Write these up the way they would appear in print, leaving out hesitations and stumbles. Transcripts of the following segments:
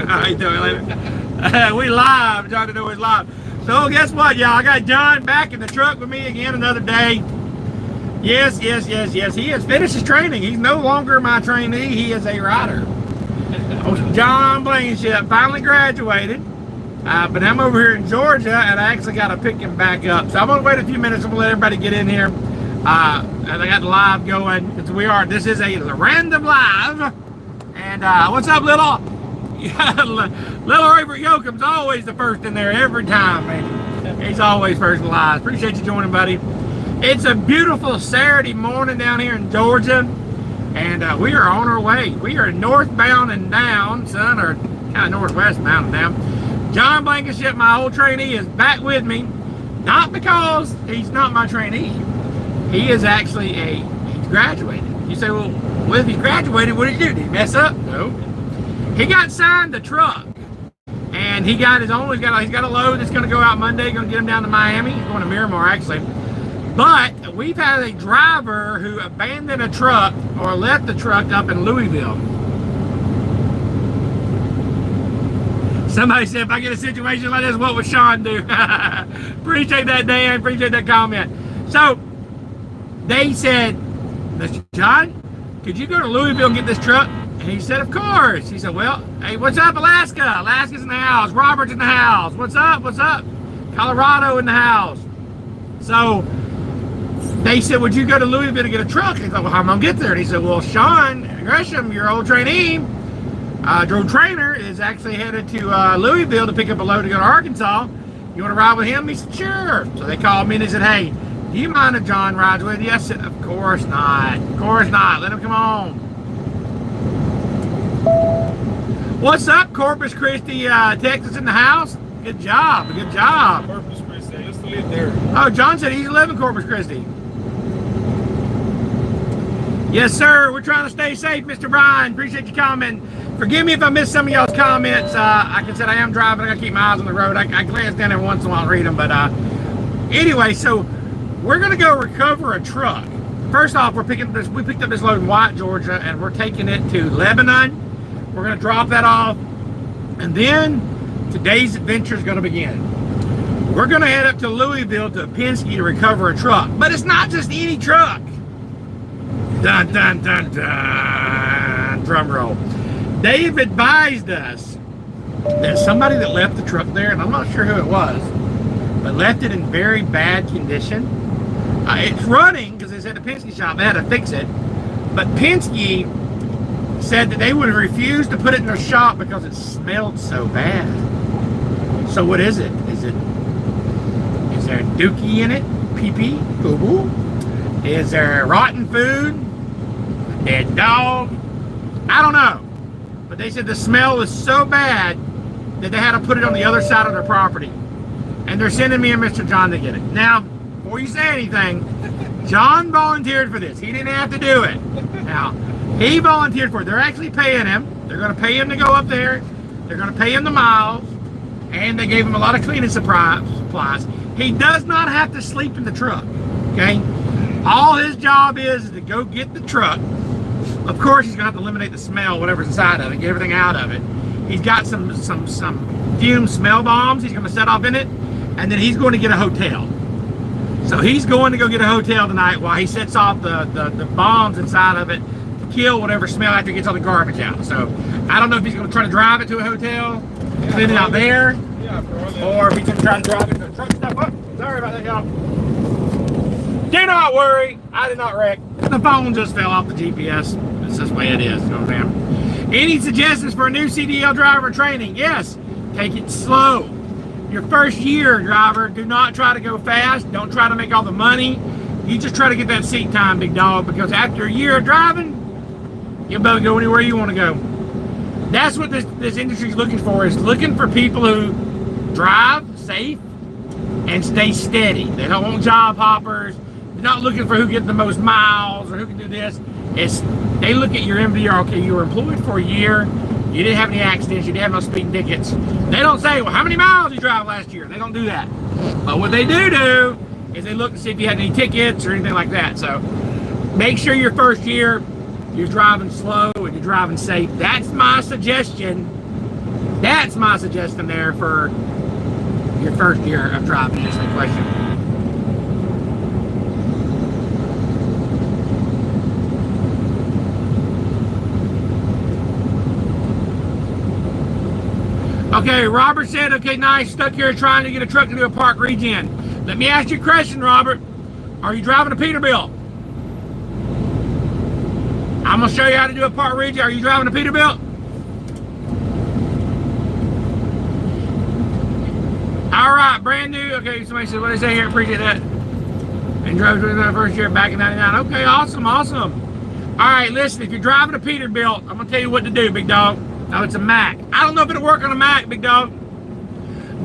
How you doing, later? We live. John Dedoe is live. So guess what, y'all? I got John back in the truck with me again another day. Yes. He has finished his training. He's no longer my trainee. He is a rider. John Blankenship finally graduated. But I'm over here in Georgia, and I actually got to pick him back up. So I'm going to wait a few minutes. I'm going to let everybody get in here. And I got the live going. This is a random live. And what's up, Little? Little Robert Yoakum's always the first in there every time, man. He's always first in live. Appreciate you joining, buddy. It's a beautiful Saturday morning down here in Georgia. And we are on our way. We are northbound and down, son, or kind of northwest bound and down. John Blankenship, my old trainee, is back with me. Not because he's not my trainee. He is actually he's graduated. You say, well, if he graduated, what did he do? Did he mess up? No. He got signed the truck. And he got his own, he's got a load that's going to go out Monday, going to get him down to Miami. He's going to Miramar, actually. But we've had a driver who abandoned a truck or left the truck up in Louisville. Somebody said, if I get a situation like this, what would Sean do? Appreciate that, Dan. Appreciate that comment. So, they said, Mr. John, could you go to Louisville and get this truck? And he said, of course. He said, well, hey, what's up, Alaska? Alaska's in the house. Robert's in the house. What's up? What's up? Colorado in the house. So, they said, would you go to Louisville to get a truck? He thought, well, how am I going to get there? And he said, well, Sean Gresham, your old trainee, Drew Trainer, is actually headed to Louisville to pick up a load to go to Arkansas. You want to ride with him? He said, sure. So they called me and they said, hey, do you mind if John rides with you? I said, of course not. Of course not. Let him come on. What's up, Corpus Christi, Texas in the house? Good job. Good job. Corpus Christi. I used to live there. Oh, John said he used to live in Corpus Christi. Yes, sir. We're trying to stay safe, Mr. Brian. Appreciate you commenting. Forgive me if I missed some of y'all's comments. Like I said, I am driving. I got to keep my eyes on the road. I glance down every once in a while and read them. But anyway, so we're going to go recover a truck. First off, we picked up this load in White, Georgia, and we're taking it to Lebanon. We're going to drop that off. And then today's adventure is going to begin. We're going to head up to Louisville to Penske to recover a truck. But it's not just any truck. Dun, dun, dun, dun. Drum roll. They've advised us that somebody that left the truck there, and I'm not sure who it was, but left it in very bad condition. It's running because it's at the Penske shop. They had to fix it. But Penske said that they would refuse to put it in their shop because it smelled so bad. So what is it? Is there dookie in it? Pee-pee? Boo-boo? Is there rotten food? Dead dog? I don't know. But they said the smell was so bad that they had to put it on the other side of their property. And they're sending me and Mr. John to get it. Now, before you say anything, John volunteered for this. He didn't have to do it. Now, he volunteered for it. They're actually paying him. They're going to pay him to go up there. They're going to pay him the miles. And they gave him a lot of cleaning supplies. He does not have to sleep in the truck. Okay? All his job is to go get the truck. Of course, he's going to have to eliminate the smell, whatever's inside of it, get everything out of it. He's got some fume smell bombs he's going to set off in it. And then he's going to get a hotel. So he's going to go get a hotel tonight while he sets off the bombs inside of it to kill whatever smell after he gets all the garbage out. So I don't know if he's going to try to drive it to a hotel, clean it out there, or if he's going to try to drive it to a truck stop. Oh, sorry about that, y'all. Do not worry, I did not wreck. The phone just fell off the GPS. It's just the way it is, you know what I'm saying? Any suggestions for a new CDL driver training? Yes, take it slow. Your first year, driver, do not try to go fast. Don't try to make all the money. You just try to get that seat time, big dog, because after a year of driving, you'll be able to go anywhere you want to go. That's what this industry is looking for, is looking for people who drive safe and stay steady. They don't want job hoppers. They're not looking for who gets the most miles or who can do this. They look at your MVR. Okay, you were employed for a year. You didn't have any accidents. You didn't have no speeding tickets. They don't say, well, how many miles you drive last year? They don't do that. But what they do is they look to see if you had any tickets or anything like that. So make sure your first year you're driving slow and you're driving safe. That's my suggestion. that's my suggestion there for your first year of driving. Is the question. Okay, Robert said, okay, nice, stuck here trying to get a truck to do a park regen. Let me ask you a question, Robert. Are you driving a Peterbilt? I'm going to show you how to do a park regen. Are you driving a Peterbilt? All right, brand new. Okay, somebody said, what did they say here? Appreciate that. And drove through the first year back in 99. Okay, awesome, awesome. All right, listen, if you're driving a Peterbilt, I'm going to tell you what to do, big dog. Now, it's a Mack. I don't know if it'll work on a Mack, big dog.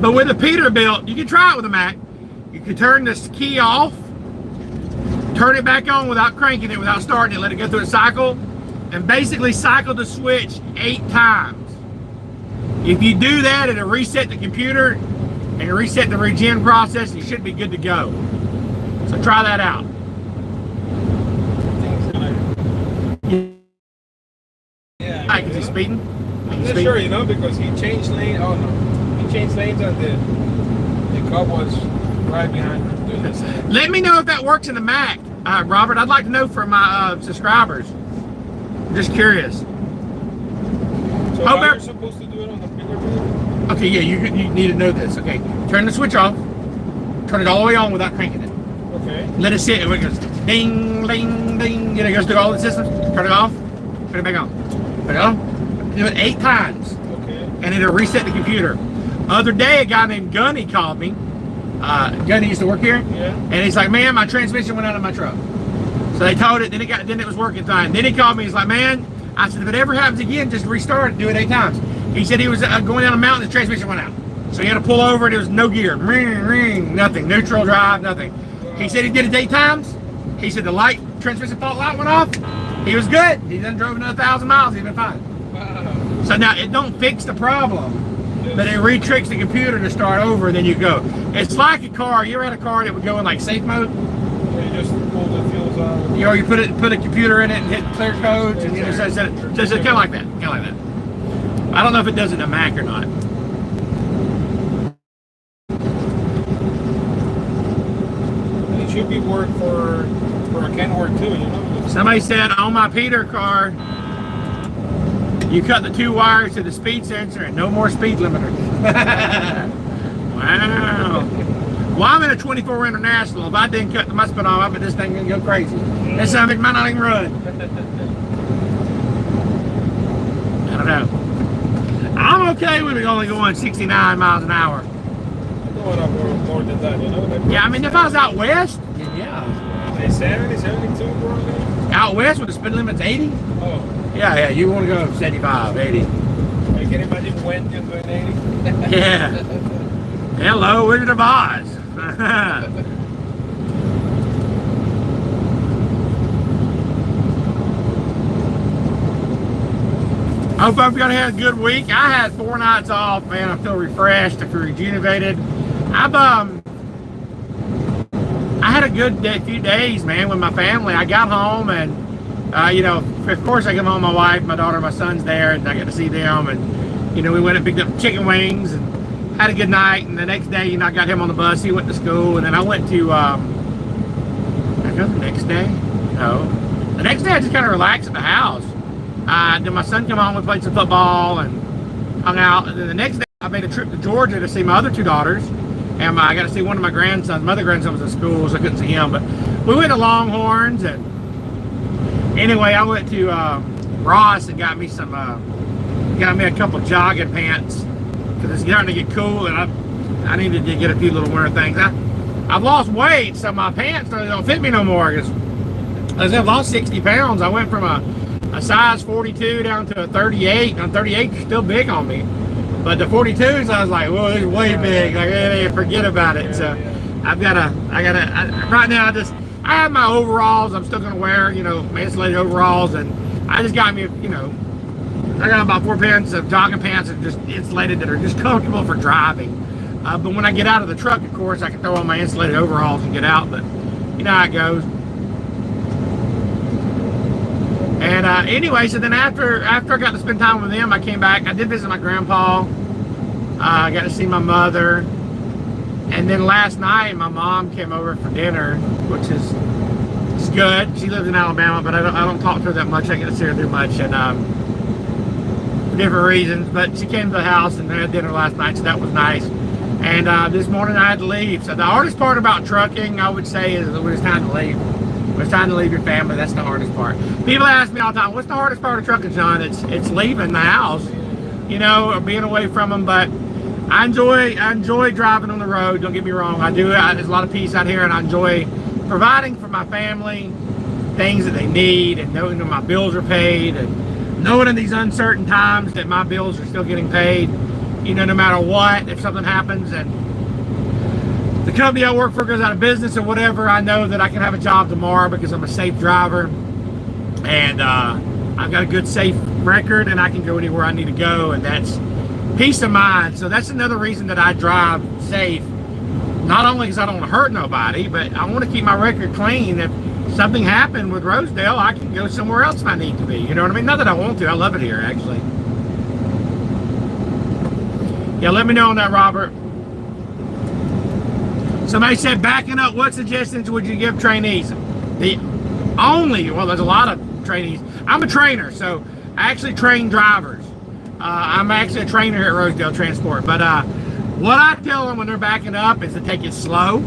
But with a Peterbilt, you can try it with a Mack. You can turn this key off, turn it back on without cranking it, without starting it, let it go through a cycle, and basically cycle the switch 8 times. If you do that, it'll reset the computer and reset the regen process, and you should be good to go. So try that out. Yeah. Right, is he speeding? I'm not sure, you know, because he changed lane. Oh no, he changed lanes and the cop was right behind him doing the same. Let me know if that works in the Mac, Robert. I'd like to know from my subscribers. I'm just curious. So how are you supposed to do it on the Peterbilt? Okay, yeah, you need to know this. Okay, turn the switch off. Turn it all the way on without cranking it. Okay. Let it sit. It goes ding, ding, ding. You know, it goes through all the systems. Turn it off. Turn it back on. Turn it on. Do it 8 times. Okay. And it'll reset the computer. Other day, a guy named Gunny called me. Gunny used to work here. Yeah. And he's like, man, my transmission went out of my truck. So they told it, then it was working fine. Then he called me, he's like, man, I said, if it ever happens again, just restart it, do it 8 times. He said he was going down a mountain, his transmission went out. So he had to pull over, and there was no gear, ring, ring, nothing, neutral drive, nothing. He said he did it 8 times. He said the transmission fault light went off. He was good. He done drove another 1,000 miles, he's been fine. Wow. So now it don't fix the problem, Yes. but it re-tricks the computer to start over, and then you go. It's like a car. You ever had a car that would go in like safe mode? You just pull the fuels out. You know, you put a computer in it and hit clear codes, and you know, so it's kind of like that, I don't know if it does it in a Mac or not. It should be work for a Kenworth too, you know. Somebody said on my Peter car, you cut the 2 wires to the speed sensor and no more speed limiter. Wow. Well, I'm in a 24 International. If I didn't cut the musket off, I bet this thing gonna go crazy. This something might not even run. I don't know. I'm okay with it only going 69 miles an hour. I'm going up more than that, you know. Yeah, I mean, if I was out west, yeah. 70, 72 probably. Out west with the speed limit's 80? Oh. Yeah, you want to go 75, 80. I can imagine when you're doing 80. Yeah. Hello, Wizard of Oz. Hope everybody had a good week. I had 4 nights off, man. I feel refreshed. I feel rejuvenated. I had a good few days, man, with my family. I got home and, you know, of course I come home, my wife, my daughter, my son's there, and I got to see them. And, you know, we went and picked up chicken wings and had a good night. And the next day, you know, I got him on the bus. He went to school. And then I went to, I go the next day? No. The next day, I just kind of relaxed at the house. Then my son came home, we played some football and hung out. And then the next day, I made a trip to Georgia to see my other 2 daughters. And I got to see one of my grandsons. My other grandson was in school, so I couldn't see him. But we went to Longhorns. And anyway, I went to Ross and got me a couple jogging pants. Because it's starting to get cool, and I needed to get a few little winter things. I've lost weight, so my pants don't fit me no more. Because I've lost 60 pounds. I went from a size 42 down to a 38. And 38 is still big on me. But the 42s, I was like, whoa, it's way big. Like, hey, forget about it. So right now, I have my overalls. I'm still going to wear, you know, my insulated overalls. And I just got me, you know, I got about 4 pairs of jogging pants that are just insulated, that are just comfortable for driving. But when I get out of the truck, of course, I can throw on my insulated overalls and get out. But you know how it goes. And anyway, so then after I got to spend time with them, I came back. I did visit my grandpa. I got to see my mother. And then last night, my mom came over for dinner, which is it's good. She lives in Alabama, but I don't talk to her that much. I get to see her too much, and for different reasons. But she came to the house and had dinner last night, so that was nice. And this morning I had to leave. So the hardest part about trucking, I would say, is when it's time to leave. When it's time to leave your family, that's the hardest part. People ask me all the time, what's the hardest part of trucking, John? It's leaving the house, you know, or being away from them. But I enjoy driving on the road. Don't get me wrong. I do. There's a lot of peace out here, and I enjoy providing for my family things that they need, and knowing that my bills are paid, and knowing in these uncertain times that my bills are still getting paid. You know, no matter what, if something happens and the company I work for goes out of business or whatever, I know that I can have a job tomorrow because I'm a safe driver, and I've got a good safe record, and I can go anywhere I need to go, and that's peace of mind. So that's another reason that I drive safe. Not only because I don't want to hurt nobody, but I want to keep my record clean. If something happened with Rosedale, I can go somewhere else if I need to be. You know what I mean? Not that I want to. I love it here, actually. Yeah, let me know on that, Robert. Somebody said, backing up, what suggestions would you give trainees? Well, there's a lot of trainees. I'm a trainer, so I actually train drivers. I'm actually a trainer here at Rosedale Transport. But what I tell them when they're backing up is to take it slow,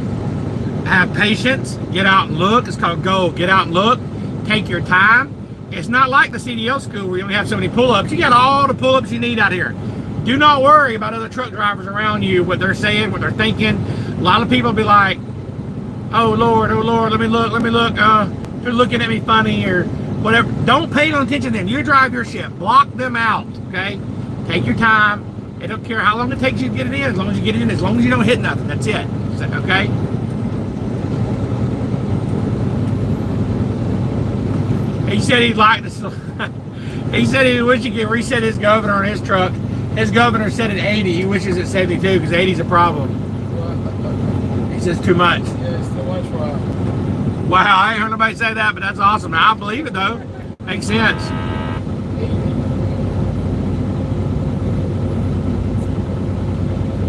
have patience, get out and look. It's called GO, get out and look, take your time. It's not like the CDL school where you only have so many pull-ups. You got all the pull-ups you need out here. Do not worry about other truck drivers around you, what they're saying, what they're thinking. A lot of people be like, oh Lord, let me look, they're looking at me funny or whatever. Don't pay no attention to them. You drive your ship, block them out, okay? Take your time. They don't care how long it takes you to get it in, as long as you get it in, as long as you don't hit nothing, that's it, okay? He said he'd like to, he said he wish he could reset his governor on his truck. His governor said at 80, he wishes at 72 because 80 is a problem. He says too much. Yeah, it's too much for him. Wow, I ain't heard nobody say that, but that's awesome. I believe it though. Makes sense.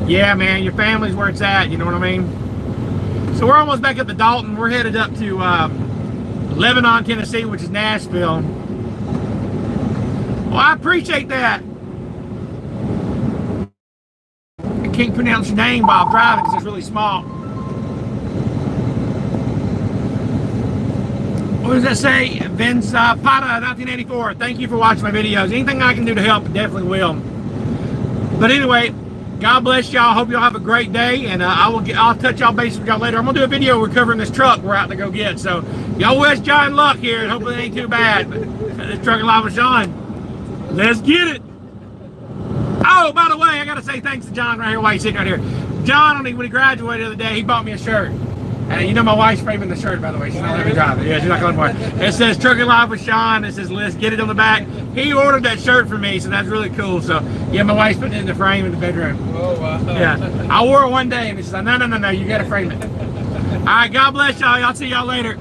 Yeah, man, your family's where it's at, you know what I mean? So we're almost back up to Dalton. We're headed up to Lebanon, Tennessee, which is Nashville. Well, I appreciate that. I can't pronounce your name while I'm driving because it's really small. What does that say? Vince Pata, 1984. Thank you for watching my videos. Anything I can do to help, I definitely will. But anyway, God bless y'all. Hope y'all have a great day, and I'll touch y'all base with y'all later. I'm gonna do a video recovering this truck we're out to go get. So y'all wish John luck here, and hopefully it ain't too bad. But this Trucking Live with Sean. Let's get it. Oh, by the way, I gotta say thanks to John right here while he's sitting right here. John, when he graduated the other day, he bought me a shirt. And you know my wife's framing the shirt, by the way. She's not letting me drive it. Yeah, she's not going for it. It says Trucking Live with Sean. It says let's get it on the back. He ordered that shirt for me, so that's really cool. So yeah, my wife's putting it in the frame in the bedroom. Oh wow. Yeah, I wore it one day, and she's like, no, you gotta frame it. All right, God bless y'all. Y'all see y'all later.